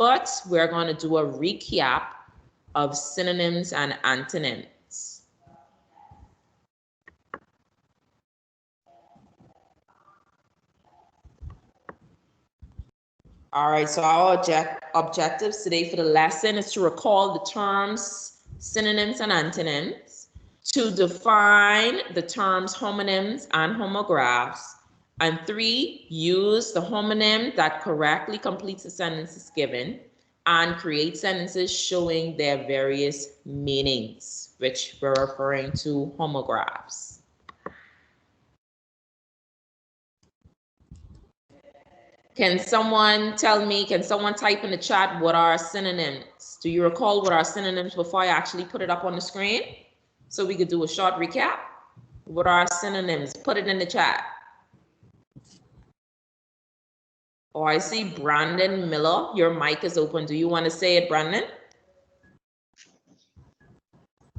but we're going to do a recap of synonyms and antonyms. All right, so our objectives today for the lesson is to recall the terms synonyms and antonyms, to define the terms homonyms and homographs, and 3, use the homonym that correctly completes the sentences given, and create sentences showing their various meanings, which we're referring to homographs. Can someone type in the chat what are synonyms? Do you recall what are synonyms before I actually put it up on the screen? So we could do a short recap. What are synonyms? Put it in the chat. Oh, I see Brandon Miller. Your mic is open. Do you want to say it, Brandon?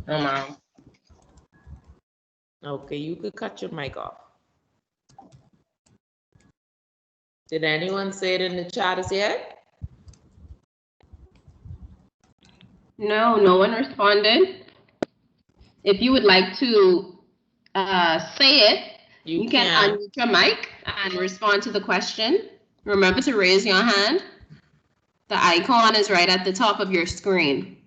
No, Mom. Okay, you could cut your mic off. Did anyone say it in the chat as yet? No, no one responded. If you would like to say it, you can unmute your mic and respond to the question. Remember to raise your hand. The icon is right at the top of your screen.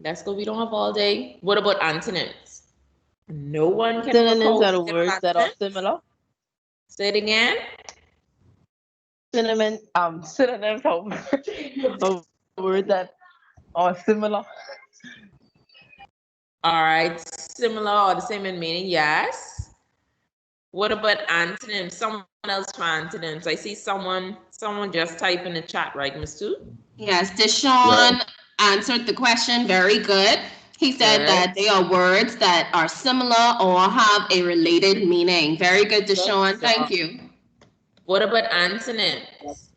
Let's go. We don't have all day. What about antonyms? No one can Synonyms are the words that are similar. Say it again. Synonyms are words that are similar. All right, similar or the same in meaning, yes. What about antonyms? Someone else for antonyms. I see someone just type in the chat, right, Ms. Tu? Yes, Deshaun answered the question very good. He said that they are words that are similar or have a related meaning. Very good, Deshaun. Thank you. What about antonyms?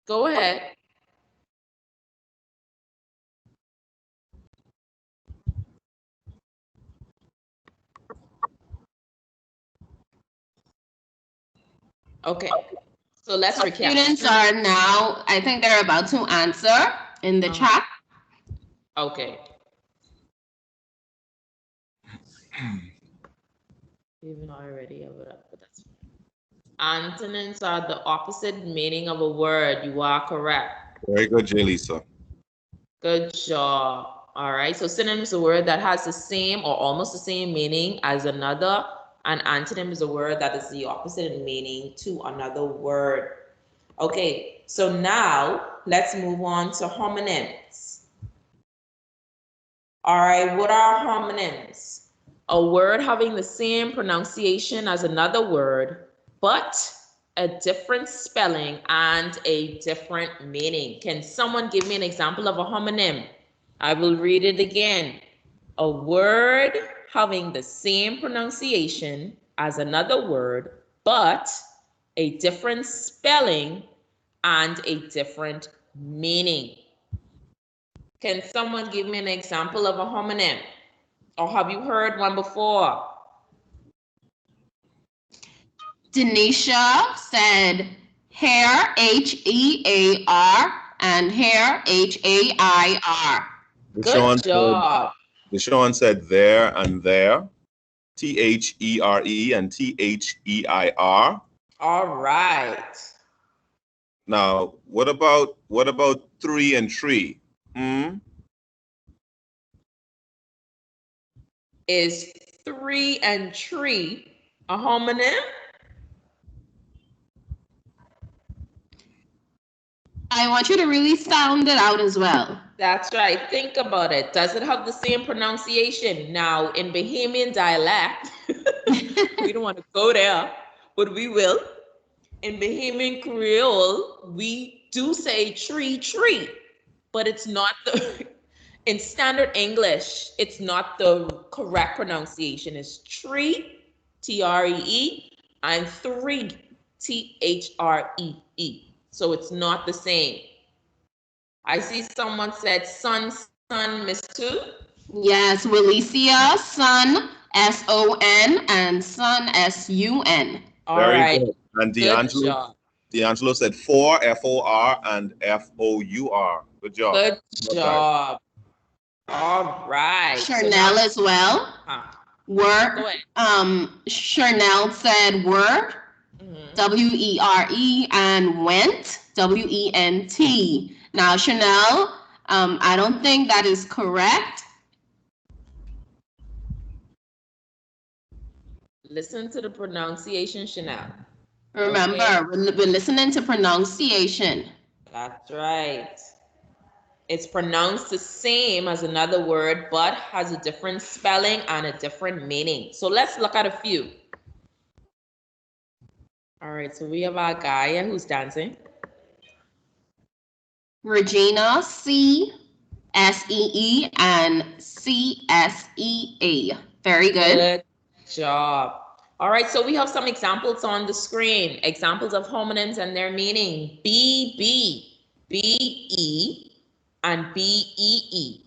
Go ahead. Okay, so let's recap. Students are now, I think they're about to answer in the chat. Okay. Even already have it up, but that's fine. Antonyms are the opposite meaning of a word. You are correct. Very good, Jalisa. Good job. All right. So synonym is a word that has the same or almost the same meaning as another, and antonym is a word that is the opposite in meaning to another word. Okay. So now let's move on to homonyms. All right. What are homonyms? A word having the same pronunciation as another word, but a different spelling and a different meaning. Can someone give me an example of a homonym? I will read it again. A word having the same pronunciation as another word, but a different spelling and a different meaning. Can someone give me an example of a homonym? Or have you heard one before? Denisha said hair, H-E-A-R, and hair, H-A-I-R. Good job. Deshaun said there and there, T-H-E-R-E and T-H-E-I-R. All right. Now, what about 3 and 3? Is 3 and tree a homonym? I want you to really sound it out as well. That's right. Think about it. Does it have the same pronunciation? Now, in Bahamian dialect, we don't want to go there, but we will. In Bahamian Creole, we do say tree, but it's not the... In standard English, it's not the correct pronunciation. It's tree, T-R-E-E, and 3, T-H-R-E-E. So it's not the same. I see someone said sun, Miss Two. Yes, Wilicia, son, S-O-N, and son, S-U-N. All Very right. good. And Good job. D'Angelo said for, F-O-R, and F-O-U-R. Good job. Good job. All right. Chanel as well. Were. Chanel said were. W-E-R-E, and went, W-E-N-T. Now, Chanel, I don't think that is correct. Listen to the pronunciation, Chanel. Remember, okay. we're listening to pronunciation. That's right. It's pronounced the same as another word, but has a different spelling and a different meaning. So let's look at a few. All right, so we have our Gaia who's dancing. Regina, C-S-E-E, and C-S-E-A. Very good. Good job. All right, so we have some examples on the screen. Examples of homonyms and their meaning. B-B, B-E, and B-E-E.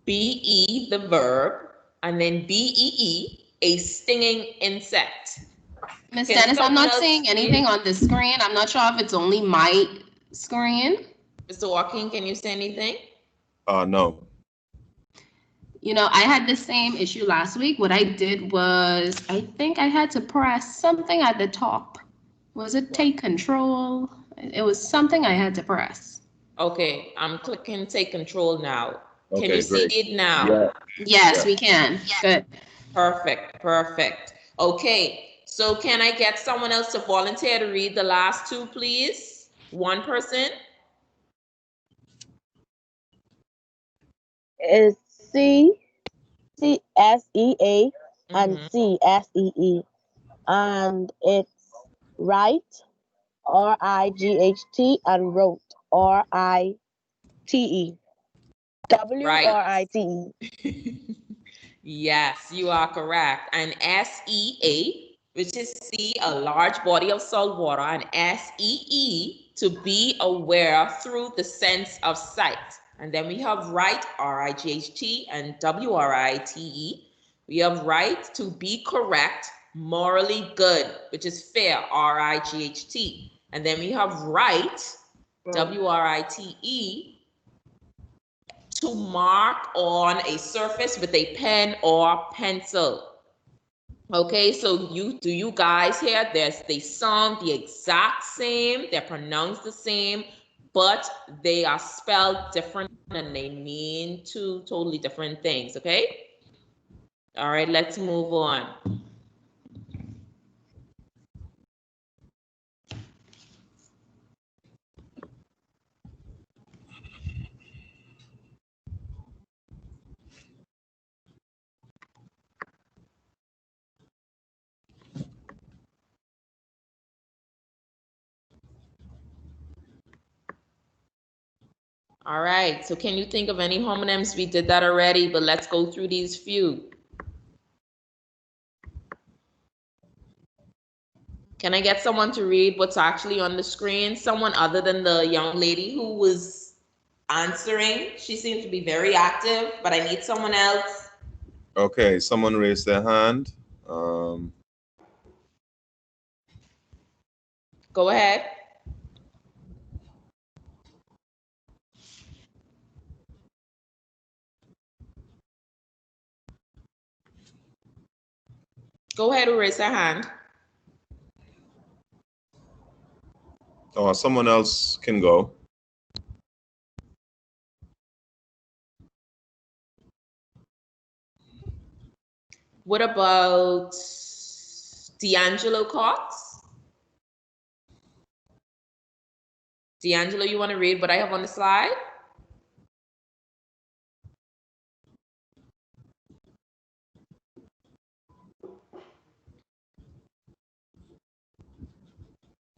B-E, the verb, and then B-E-E, a stinging insect. Miss Dennis, I'm not seeing anything on the screen. I'm not sure if it's only my screen. Mr. Joaquin, can you say anything? No. You know, I had the same issue last week. What I did was, I think I had to press something at the top. Was it take control? It was something I had to press. Okay, I'm clicking take control now. Okay, can you see it now? Yeah. Yes, we can. Good. Perfect, perfect. Okay, so can I get someone else to volunteer to read the last two, please? One person. It's C-C-S-E-A and C-S-E-E. And it's right, R-I-G-H-T, and wrote, R-I-T-E. W-R-I-T-E. Yes, you are correct. And S-E-A, which is see a large body of salt water, and S-E-E, to be aware through the sense of sight. And then we have right, R-I-G-H-T, and W-R-I-T-E. We have right, to be correct, morally good, which is fair, R-I-G-H-T. And then we have right, W-R-I-T-E, to mark on a surface with a pen or pencil. Okay, so you guys hear they sound the exact same, they're pronounced the same, but they are spelled different and they mean two totally different things, okay? All right, let's move on. All right, so can you think of any homonyms? We did that already, but let's go through these few. Can I get someone to read what's actually on the screen? Someone other than the young lady who was answering. She seems to be very active, but I need someone else. Okay, someone raised their hand. Go ahead. Go ahead and raise your hand. Oh, someone else can go. What about D'Angelo Cox? D'Angelo, you want to read what I have on the slide?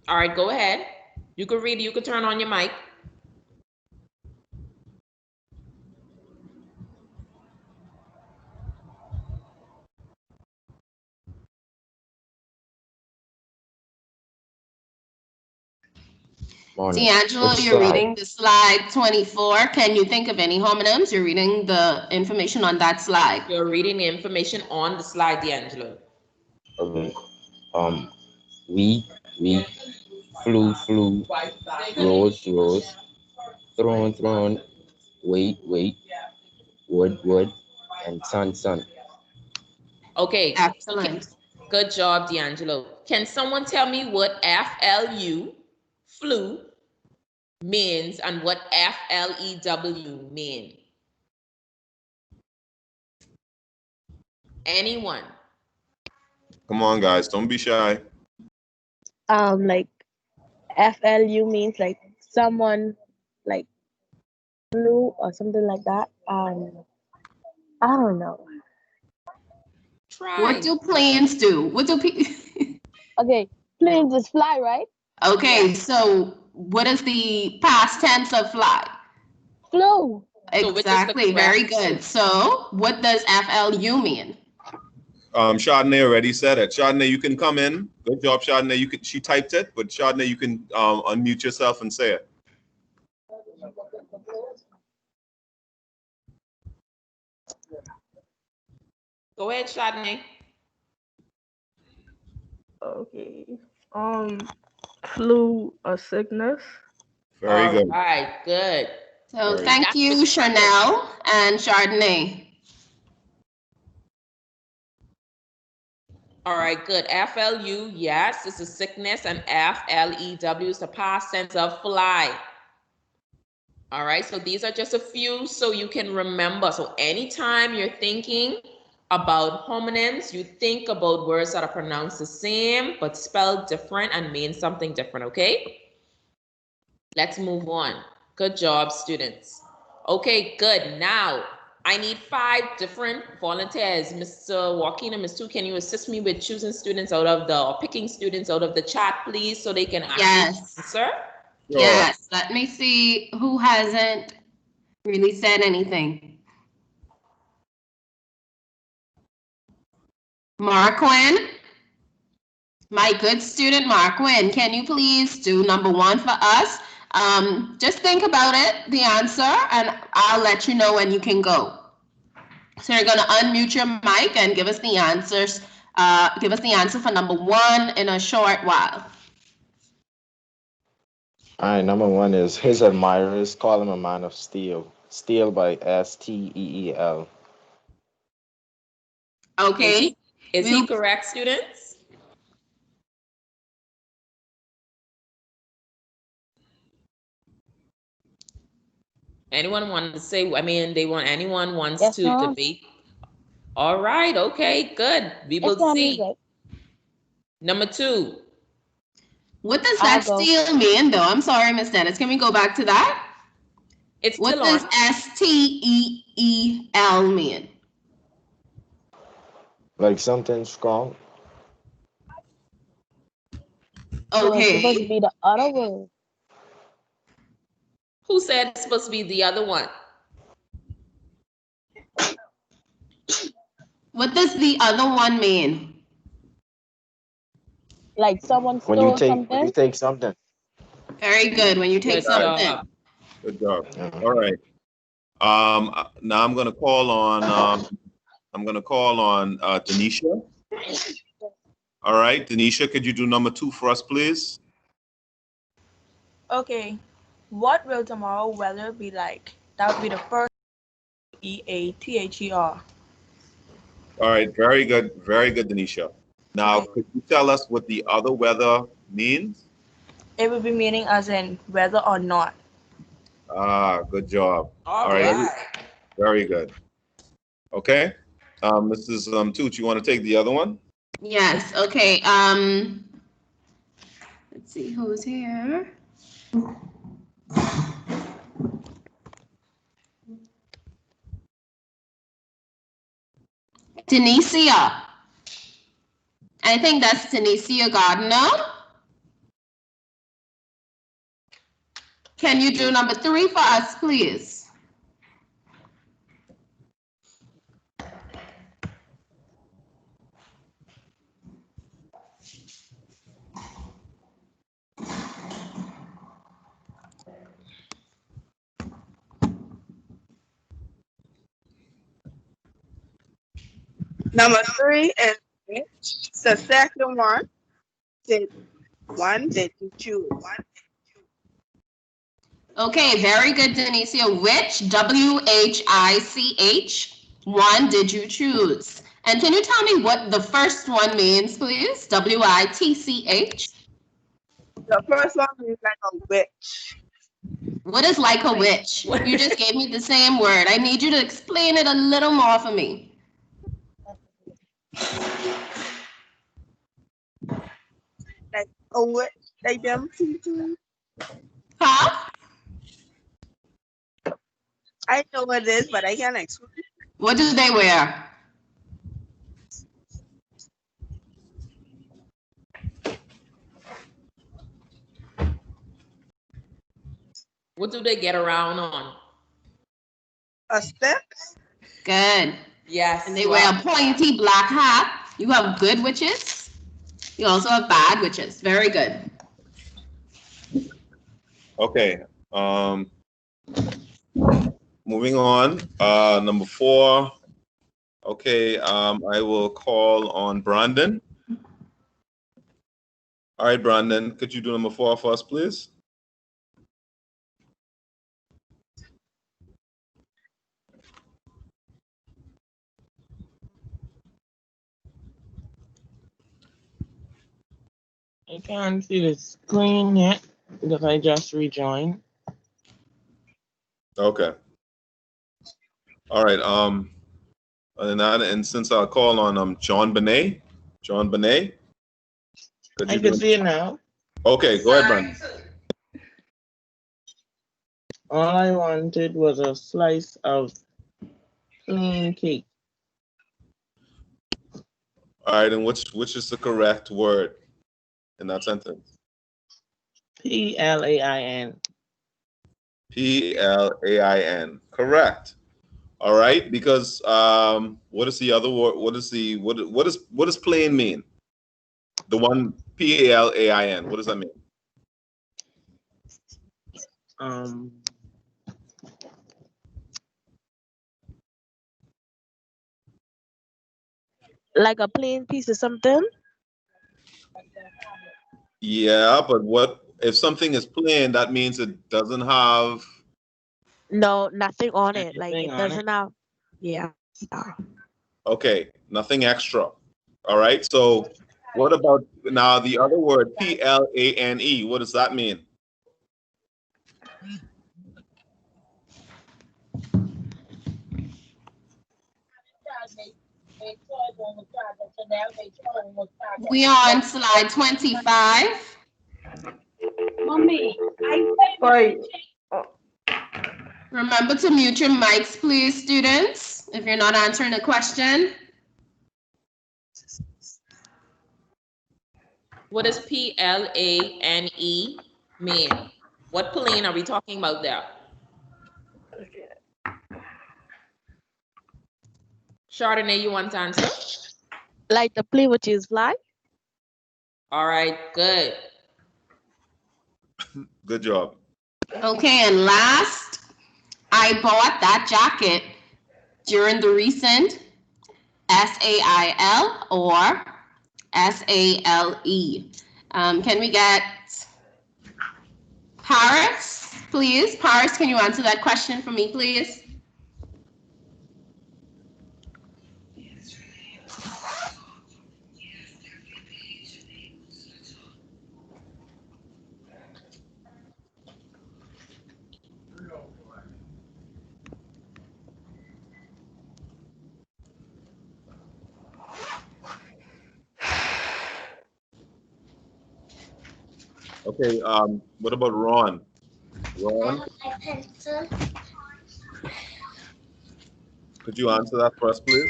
All right, go ahead. You can read it. You can turn on your mic. Morning. D'Angelo, Which you're slide? reading the slide 24. Can you think of any homonyms? You're reading the information on that slide. You're reading the information on the slide, D'Angelo. Okay. Wheat, flew, rose, thrown, wait, wood, and sun. Okay. Excellent. Good job, D'Angelo. Can someone tell me what FLU, flew, means and what FLEW mean? Anyone? Come on, guys. Don't be shy. Like FLU means like someone like flew or something like that. I don't know. Try. What do planes do? What do Okay, planes just fly, right? Okay, so what is the past tense of fly? Flew. Exactly, very good. So what does FLU mean? Chardonnay already said it. Chardonnay, you can come in. Good job, Chardonnay. She typed it, but Chardonnay, you can unmute yourself and say it. Go ahead, Chardonnay. Okay. Flu, a sickness. Very good. All right, good. So Very thank you, Chanel and Chardonnay. All right, good. FLU, yes, it's a sickness, and FLEW is the past tense of fly. All right, so these are just a few so you can remember. So anytime you're thinking about homonyms, you think about words that are pronounced the same but spelled different and mean something different, okay? Let's move on. Good job, students. Okay, good. Now, I need 5 different volunteers. Mr. Joaquin and Ms. Tu, can you assist me with choosing students out of the, or picking students out of the chat, please, so they can actually answer? Sure. Yes, let me see who hasn't really said anything. Marquin, my good student Marquin, can you please do number 1 for us? Just think about it, the answer, and I'll let you know when you can go. So you're gonna unmute your mic and give us the answers. Give us the answer for number 1 in a short while. All right, number 1 is his admirers call him a man of steel. Steel by Steel. Okay. Is he correct, students? Anyone want to say, anyone wants Yes, to ma'am. debate? All right, okay, good. We will see. Right. Number 2. What does that steel mean, though? I'm sorry, Miss Dennis. Can we go back to that? What does STEEL mean? Like something strong. Okay. So it's supposed to be the other word. Who said it's supposed to be the other one? What does the other one mean? Like someone When stole you take something. something. Very good. When you take something. Good job. All right. Now I'm gonna call on Denisha. All right, Denisha, could you do number 2 for us, please? Okay. What will tomorrow weather be like? That would be the first EATHER. All right, very good, Denisha. Now, could you tell us what the other weather means? It would be meaning as in whether or not. Ah, good job. All right. Very good. Okay. Mrs. Tooch, you want to take the other one? Yes. Okay. Let's see who's here. Tanisha. I think that's Tanisha Gardner. Can you do number 3 for us, please? Number 3 is which. The second one, did you choose? Okay, very good, Denicia. Which, W-H-I-C-H, one did you choose? And can you tell me what the first one means, please? W-I-T-C-H. The first one is like a witch. What is like a witch? You just gave me the same word. I need you to explain it a little more for me. Like a witch, like them people. Huh? I know what it is, but I can't explain. What do they wear? What do they get around on? A stick? Good. Yes. And they wear a pointy black hat. You have good witches. You also have bad witches. Very good. Okay. Moving on. Number 4. Okay. I will call on Brandon. All right, Brandon. Could you do number 4 for us, please? I can't see the screen yet because I just rejoined. Okay. All right. And since I'll call on John Benet. John Benet. I can see it now. Okay, go ahead, Brandon. All I wanted was a slice of plain cake. All right, and which is the correct word in that sentence? Plain. Plain. Correct. All right, because what is the other word? What does plain mean? The one Plain. What does that mean? Like a plain piece of something. Yeah, but what if something is plain? That means it doesn't have. No, nothing on it. Like Nothing it on doesn't it. have. Yeah. Okay, nothing extra. All right. So what about now the other word Plane? What does that mean? We are on slide 25. Mommy, Remember to mute your mics, please, students, if you're not answering a question. What does Plane mean? What plane are we talking about there? Chardonnay, you want to answer? like the plane which is fly. All right, good. Good job. Okay, and last, I bought that jacket during the recent SAIL or SALE. Can we get Paris, please? Paris, can you answer that question for me, please? Okay. What about Ron? Ron, could you answer that for us, please?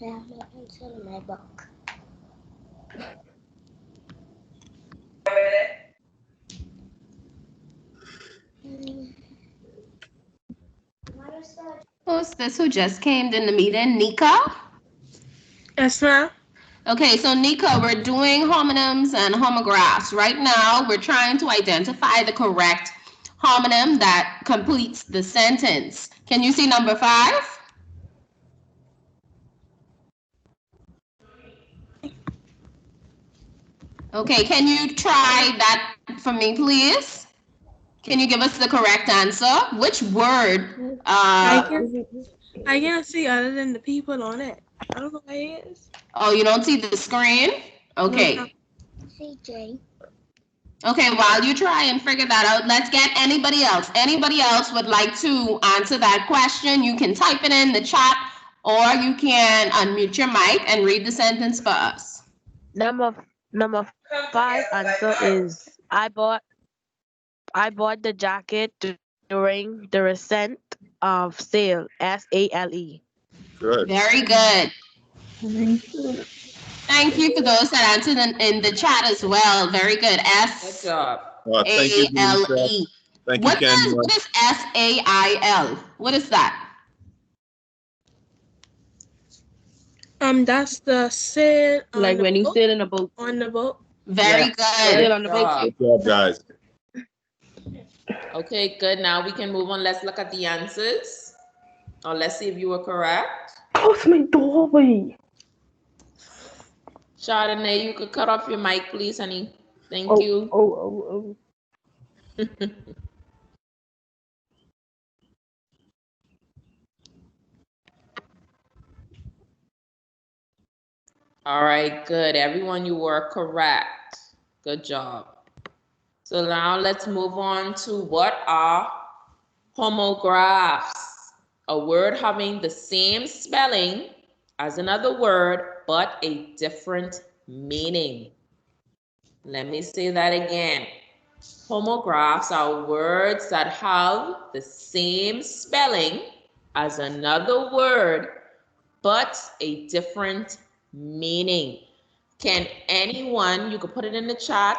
I have my pencil in my book. Who's this who just came in the meeting? Nika? Yes, ma'am. Okay, so Nika, we're doing homonyms and homographs. Right now, we're trying to identify the correct homonym that completes the sentence. Can you see number 5? Okay, can you try that for me, please? Can you give us the correct answer? Which word? I can't see other than the people on it. I don't know what it is. Oh, you don't see the screen? Okay. CJ. Okay, while you try and figure that out, let's get anybody else. Anybody else would like to answer that question? You can type it in the chat or you can unmute your mic and read the sentence for us. Number 5 answer is I bought the jacket during the recent sale. SALE. Good. Very good. Thank you for those that answered in the chat as well. Very good. Good job. Thank you, Denise. S-A-L-E. Thank you, Ken. What is S-A-I-L? What is that? That's the sail. Like when you sail in a boat. On the boat. Very good. Sail on the boat. Good job, guys. Okay, good. Now we can move on. Let's look at the answers. Or let's see if you were correct. Close my doorway. Chardonnay, you could cut off your mic, please, honey. Thank you. Oh. All right, good. Everyone, you were correct. Good job. So now let's move on to what are homographs? A word having the same spelling as another word, but a different meaning. Let me say that again. Homographs are words that have the same spelling as another word, but a different meaning. Can anyone, you can put it in the chat,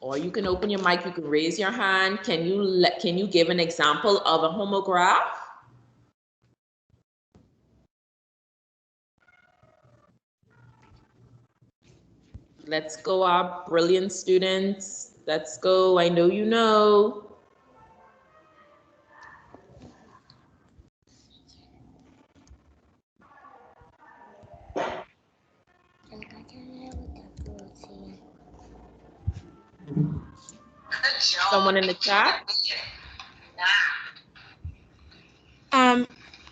or you can open your mic, you can raise your hand. Can you give an example of a homograph? Let's go, our brilliant students. Let's go. I know you know. Someone in the chat?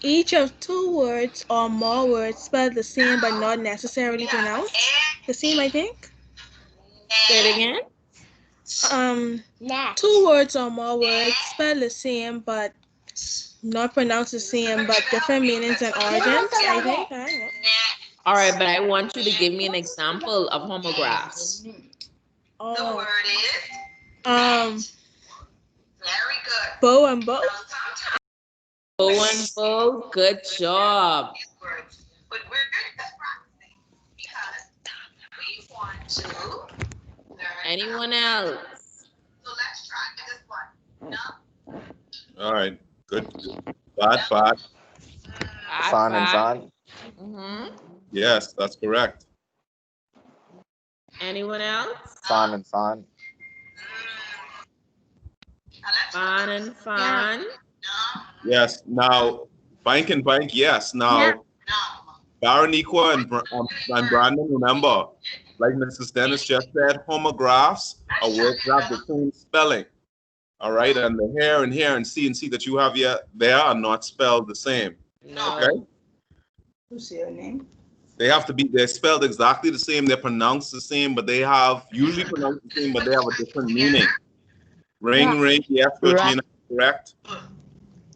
Each of 2 words or more words spelled the same but not necessarily pronounced the same, I think. Say it again. 2 words or more words spelled the same but not pronounced the same, but different meanings and origins, I think. I don't know. All right, but I want you to give me an example of homographs. The word is very good. Bow and bow. Bow and bow, good job. But we're just practicing because we want to learn. Anyone else? So let's try this one. No. All right. Good. Bad. Fan and fan. Mm-hmm. Yes, that's correct. Anyone else? Fan and fan. Fan and fan. Yes. Now, bank and bank. Yes. Now, Baroniqua and Brandon, remember, like Mrs. Dennis just said, homographs are words that have the same spelling. All right, and the here and C that you have there are not spelled the same. No. Okay. Who's your name? They're spelled exactly the same, they're pronounced the same, but they have usually pronounced the same, but they have a different meaning. Ring, yes, Virginia, correct?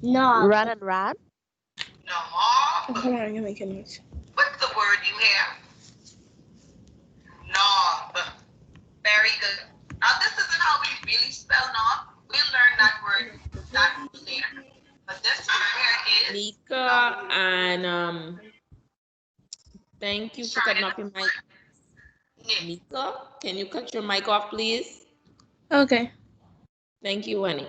No. Run and ran. No. Hold on, you're making noise. What's the word you have? Knob. Very good. Now this isn't how we really spell knob. We'll learn that word later. But this word here is Nika and thank you for cutting off your mic. Nika, can you cut your mic off, please? Okay. Thank you, honey.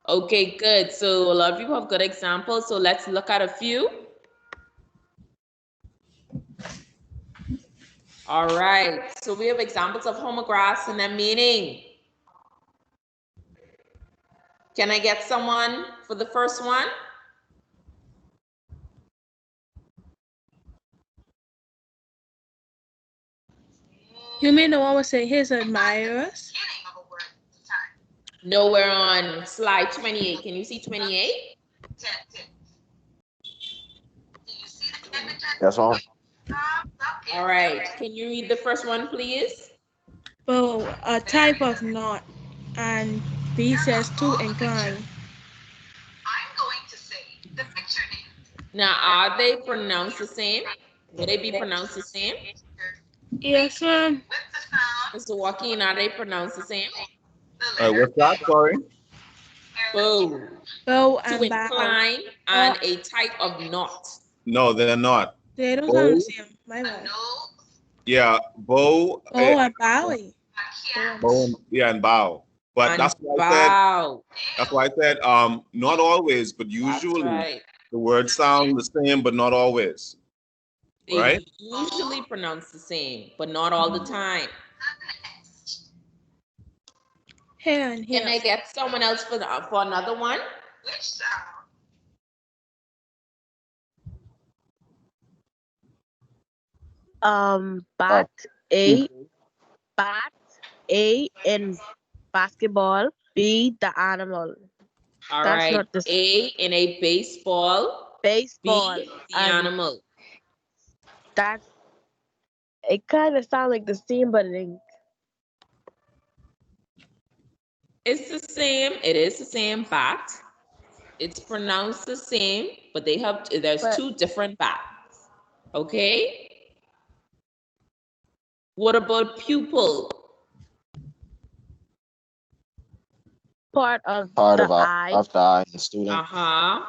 Okay, good. So a lot of you have good examples. So let's look at a few. All right. So we have examples of homographs and their meaning. Can I get someone for the first one? You mean the one would say his admirers? No, we're on slide 28. Can you see 28? That's all. All right. Can you read the first one, please? Bow, a type of knot, and B says to incline. I'm going to say the picture name. Now, are they pronounced the same? Will they be pronounced the same? Yes, ma'am. Mr. Joaquin, are they pronounced the same? What's that? Sorry. Bow. Bow To and bow. incline and a type of knot. No, they're not. They don't Bow, sound the same. My bad. yeah, bow. Bow and bowie. Bow and, yeah, and bow. But And that's why bow. that's why I said not always, but usually Right. the words sound the same, but not always. They Right? usually pronounce the same, but not all the time. Here and here. Can I get someone else for another one? Which sound? Bat A in basketball, B the animal. All That's right. not the A in a baseball. baseball. B the and animal. That it kind of sounds like the same, but it ain't. It's the same. It is the same bat. It's pronounced the same, but there's two different bats. Okay. What about pupil? Part of Part the of eye. the eye and student. Uh-huh.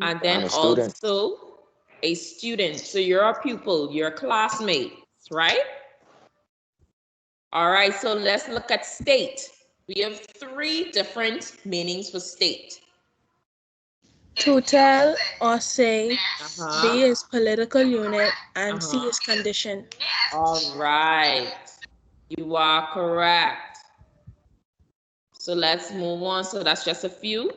And then And a student. also a student. So you're a pupil, you're a classmate, right? All right, so let's look at state. We have 3 different meanings for state. To tell or say. Uh-huh. B is political unit, and C is condition. All right, you are correct. So let's move on. So that's just a few.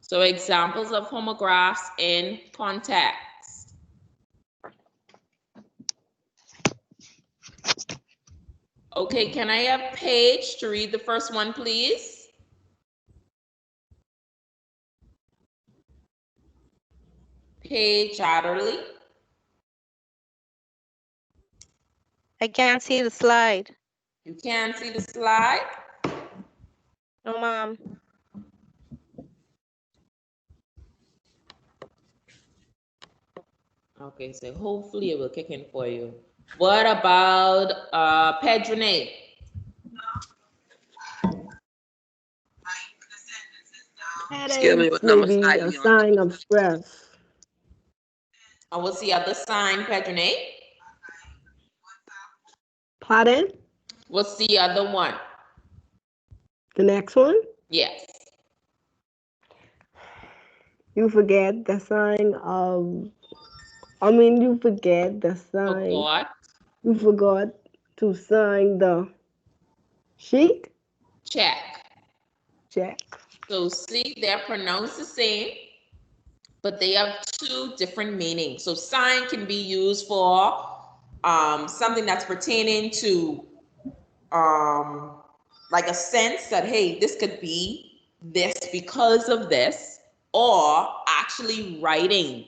So examples of homographs in context. Okay, can I have Paige to read the first one, please? Paige Adderley. I can't see the slide. You can't see the slide? No, Mom. Okay, so hopefully it will kick in for you. What about Pedrone? Excuse me, what number slide Maybe a you on? sign of stress. And what's the other sign, Pedrone? Pardon? What's the other one? The next one? Yes. You forget the sign of, you forget the sign. Forgot. You forgot to sign the sheet? Check. Check. So see, they're pronounced the same, but they have 2 different meanings. So sign can be used for something that's pertaining to like a sense that, hey, this could be this because of this, or actually writing,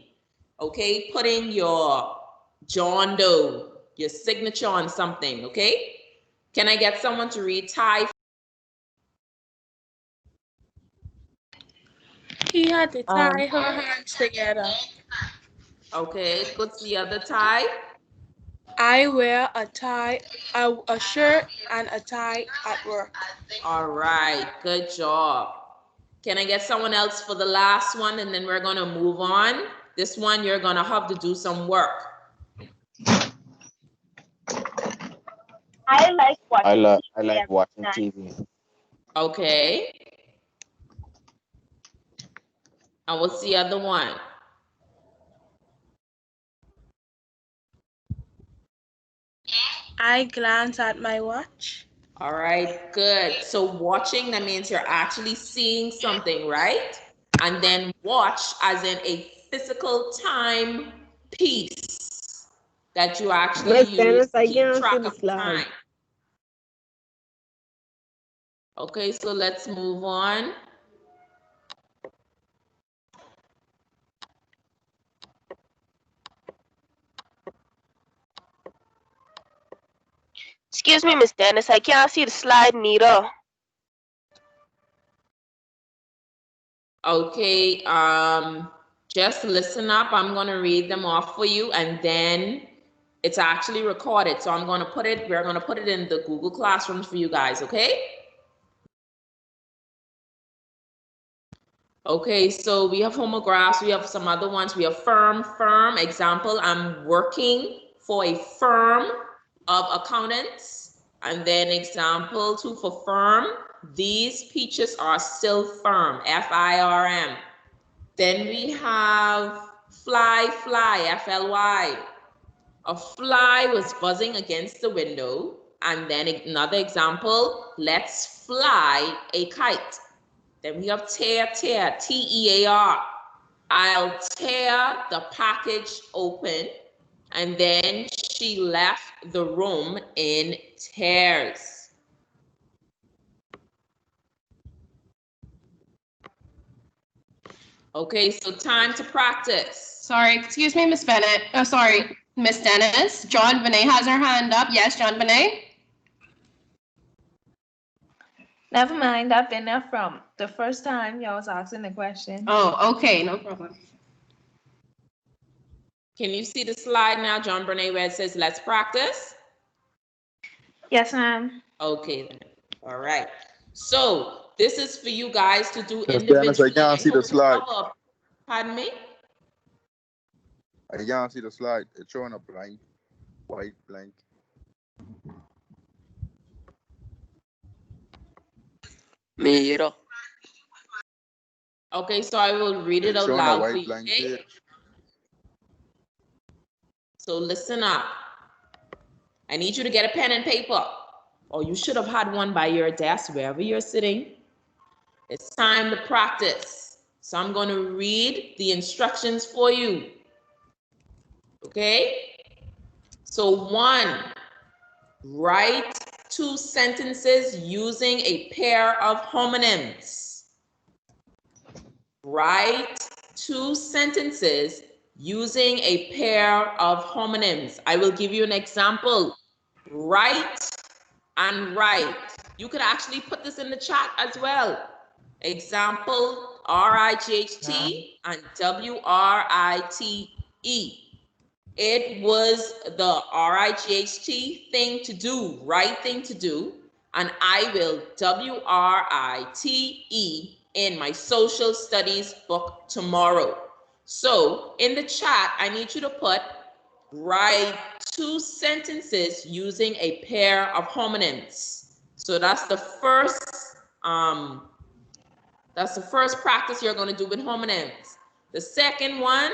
okay? Putting your John Doe, your signature on something, okay? Can I get someone to read tie? He had to tie her hands together. Okay, what's the other tie? I wear a tie, a shirt and a tie at work. All right, good job. Can I get someone else for the last one, and then we're gonna move on? This one, you're gonna have to do some work. I like watching TV. Okay. And what's the other one? I glance at my watch. All right, good. So watching, that means you're actually seeing something, right? And then watch as in a physical time piece that you actually Miss use Dennis, to I keep can't see track the of slide. time. Okay, so let's move on. Excuse me, Miss Dennis, I can't see the slide neither. Okay, just listen up. I'm going to read them off for you, and then it's actually recorded. So we're going to put it in the Google Classrooms for you guys, okay? Okay, so we have homographs, we have some other ones. We have firm. Example, I'm working for a firm of accountants. And then example 2 for firm, these peaches are still firm, F-I-R-M. Then we have fly, F-L-Y. A fly was buzzing against the window. And then another example, let's fly a kite. Then we have tear, T-E-A-R. I'll tear the package open. And then she left the room in tears. Okay, so time to practice. Sorry, excuse me, Miss Bennett. Oh, sorry, Miss Dennis. John Bonet has her hand up. Yes, John Bonet. Never mind, I've been there from the first time y'all was asking the question. Oh, okay, no problem. Can you see the slide now, John Bonet, where it says, let's practice? Yes, ma'am. Okay, then. All right. So this is for you guys to do Miss Dennis, I individually. can't see the slide. Pardon me? I can't see the slide. It's showing a blank, white blank. Me either. Okay, so I will read it out showing a loud white for you. blank Okay? page. So listen up. I need you to get a pen and paper, or you should have had one by your desk wherever you're sitting. It's time to practice. So I'm going to read the instructions for you. Okay? So 1, write 2 sentences using a pair of homonyms. Write 2 sentences using a pair of homonyms. I will give you an example. Write and write. You could actually put this in the chat as well. Example, R-I-G-H-T and W-R-I-T-E. It was the R-I-G-H-T thing to do, right thing to do, and I will W-R-I-T-E in my social studies book tomorrow. So in the chat, I need you to put, write 2 sentences using a pair of homonyms. So that's the first practice you're going to do with homonyms. The second one,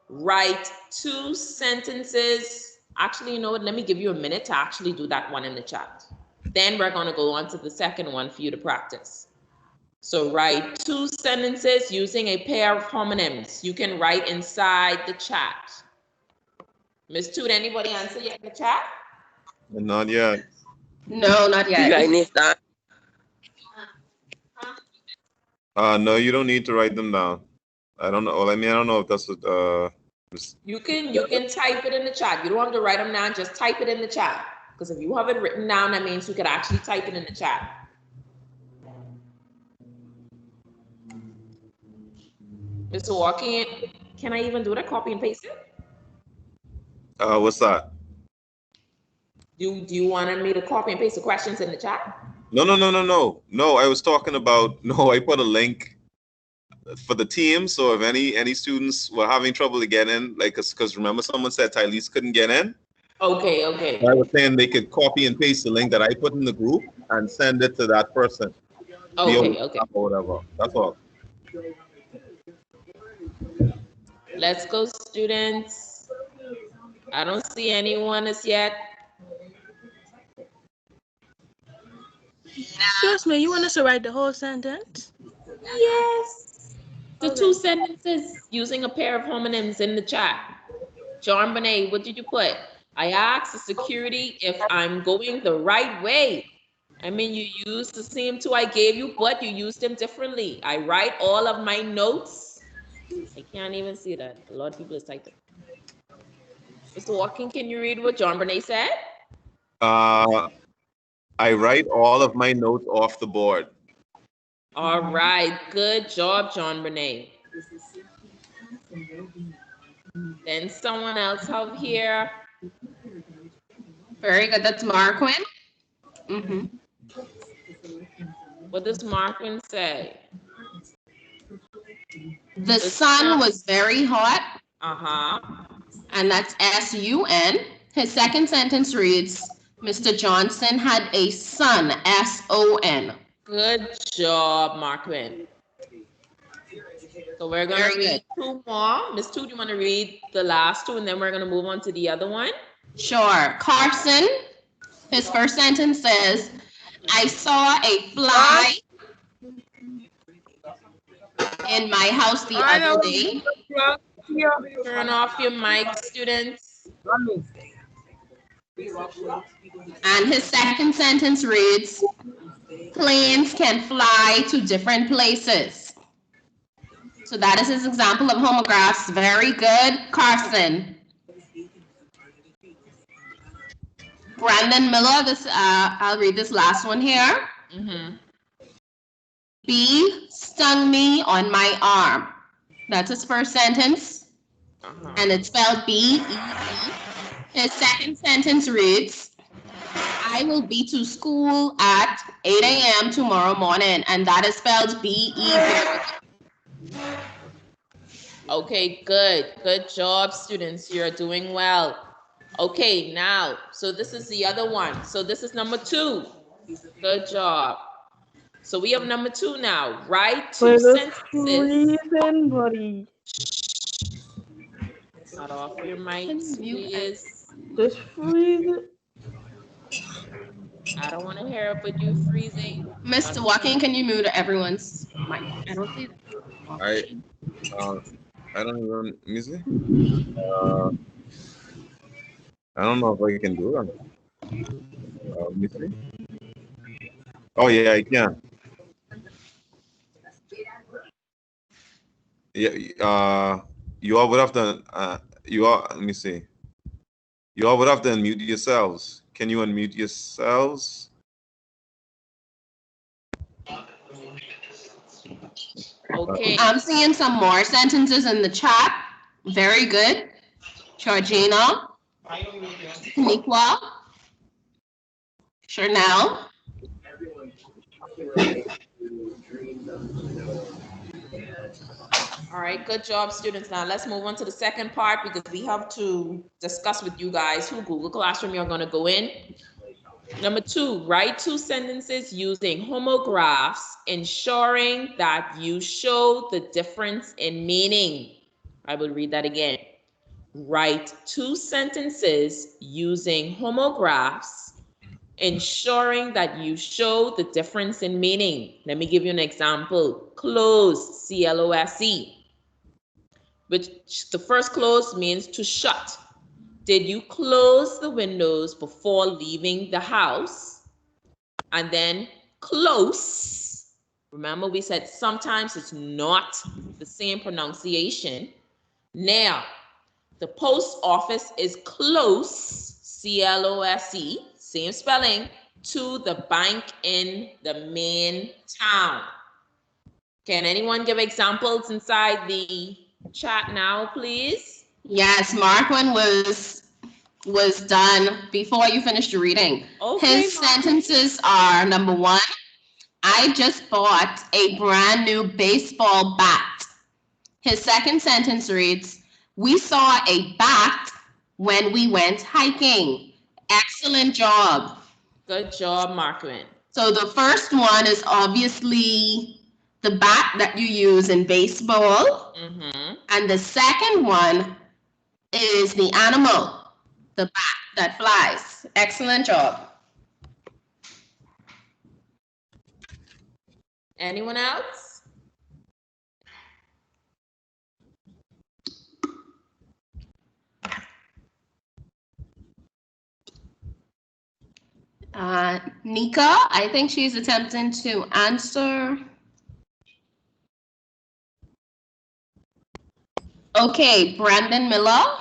write 2 sentences. Actually, you know what? Let me give you a minute to actually do that one in the chat. Then we're going to go on to the second one for you to practice. So write 2 sentences using a pair of homonyms. You can write inside the chat. Miss Toot, anybody answer yet in the chat? Not yet. No, not yet. You guys that? No, you don't need to write them down. I don't know. Well, I mean, I don't know if that's what. You can type it in the chat. You don't have to write them down. Just type it in the chat. Because if you have it written down, that means you could actually type it in the chat. Mr. Walking, can I even do that? Copy and paste it? What's that? Do you want me to copy and paste the questions in the chat? No. No, I was talking about. No, I put a link for the team. So if any students were having trouble to get in, like, because remember someone said Tylese couldn't get in. Okay. I was saying they could copy and paste the link that I put in the group and send it to that person. Okay. Or whatever. That's all. Let's go, students. I don't see anyone as yet. Excuse me, you want us to write the whole sentence? Yes. The Okay. 2 sentences using a pair of homonyms in the chat. John Bonet, what did you put? I asked the security if I'm going the right way. I mean, you used the same 2 I gave you, but you used them differently. I write all of my notes. I can't even see that. A lot of people is typing. Mr. Walking, can you read what John Bonet said? I write all of my notes off the board. All right, good job, John Bonet. Then someone else out here. Very good. That's Marquin. What does Marquin say? The sun was very hot. Uh-huh. And that's S-U-N. His second sentence reads, Mr. Johnson had a son, S-O-N. Good job, Marquin. So we're going to read 2 more. Miss 2, do you want to read the last 2 and then we're going to move on to the other one? Sure. Carson, his first sentence says, I saw a fly in my house the other day. Turn off your mic, students. And his second sentence reads, planes can fly to different places. So that is his example of homographs. Very good, Carson. Brandon Miller, I'll read this last one here. Bee stung me on my arm. That's his first sentence. And it's spelled B-E-E. His second sentence reads, I will be to school at 8 a.m. tomorrow morning. And that is spelled B-E. Okay, good. Good job, students. You're doing well. Okay, now, so this is the other one. So this is number 2. Good job. So we have number 2 now. Write 2 sentences. Buddy. Cut off your mics, please. Just freeze it. I don't want to hear about you freezing. Mr. Walking, can you mute everyone's mic? I don't see that. I don't even, let me see. I don't know if I can do that. Let me see. Oh yeah, I can. Yeah, you all would have to, let me see. You all would have to unmute yourselves. Can you unmute yourselves? Okay. I'm seeing some more sentences in the chat. Very good. Georgina. Nikwa. Chanel. All right, good job, students. Now let's move on to the second part because we have to discuss with you guys who Google Classroom you're going to go in. Number 2, write 2 sentences using homographs, ensuring that you show the difference in meaning. I will read that again. Write 2 sentences using homographs, ensuring that you show the difference in meaning. Let me give you an example. Close, C-L-O-S-E. Which the first close means to shut. Did you close the windows before leaving the house? And then close. Remember we said sometimes it's not the same pronunciation. Now, the post office is close, C-L-O-S-E, same spelling, to the bank in the main town. Can anyone give examples inside the chat now, please? Yes, Marquin was done before you finished reading. Okay, his sentences are, number 1, I just bought a brand new baseball bat. His second sentence reads, we saw a bat when we went hiking. Excellent job. Good job, Marquin. So the first one is obviously the bat that you use in baseball. And the second one is the animal, the bat that flies. Excellent job. Anyone else? Nika, I think she's attempting to answer. Okay, Brandon Miller.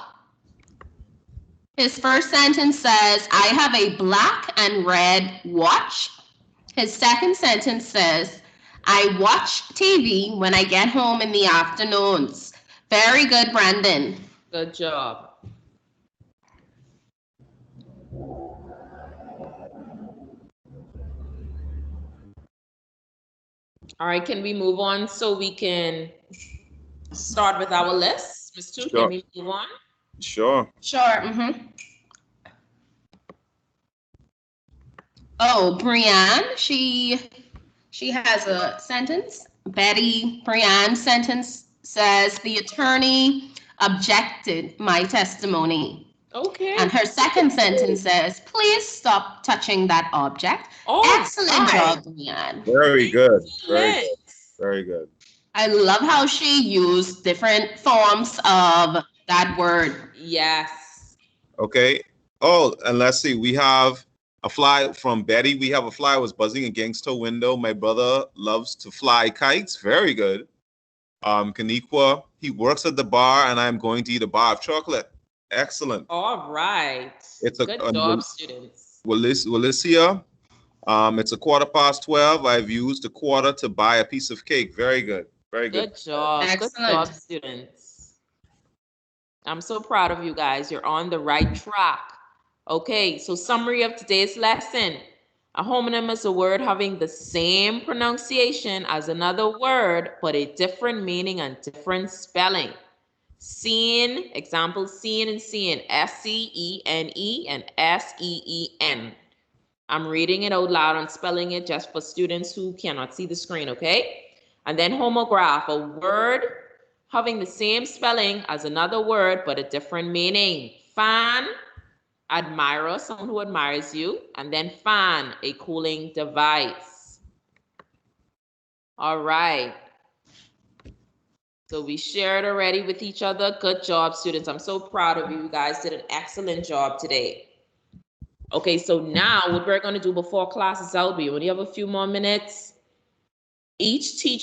His first sentence says, I have a black and red watch. His second sentence says, I watch TV when I get home in the afternoons. Very good, Brandon. Good job. All right, can we move on so we can start with our list? Ms. Tu, can we move on? Sure. Sure. Oh, Brianne, she has a sentence. Betty, Brianne's sentence says, the attorney objected my testimony. Okay. And her second sentence says, please stop touching that object. Excellent job, Brianne. Very good. Very good. Very good. I love how she used different forms of that word. Yes. Okay. Oh, and let's see. We have a fly from Betty. We have a fly was buzzing against her window. My brother loves to fly kites. Very good. Kaniqua, he works at the bar and I'm going to eat a bar of chocolate. Excellent. All right. Good job, students. Walicia, it's a 12:15. I've used a quarter to buy a piece of cake. Very good. Very good. Good job. Excellent. Good job, students. I'm so proud of you guys. You're on the right track. Okay, so summary of today's lesson. A homonym is a word having the same pronunciation as another word, but a different meaning and different spelling. Seen, example, seen and seen, S-C-E-N-E and S-E-E-N. I'm reading it out loud and spelling it just for students who cannot see the screen, okay? And then homograph, a word having the same spelling as another word, but a different meaning. Fan, admirer, someone who admires you, and then fan, a cooling device. All right. So we shared already with each other. Good job, students. I'm so proud of you. You guys did an excellent job today. Okay, so now what we're going to do before class is out, we only have a few more minutes. Each teacher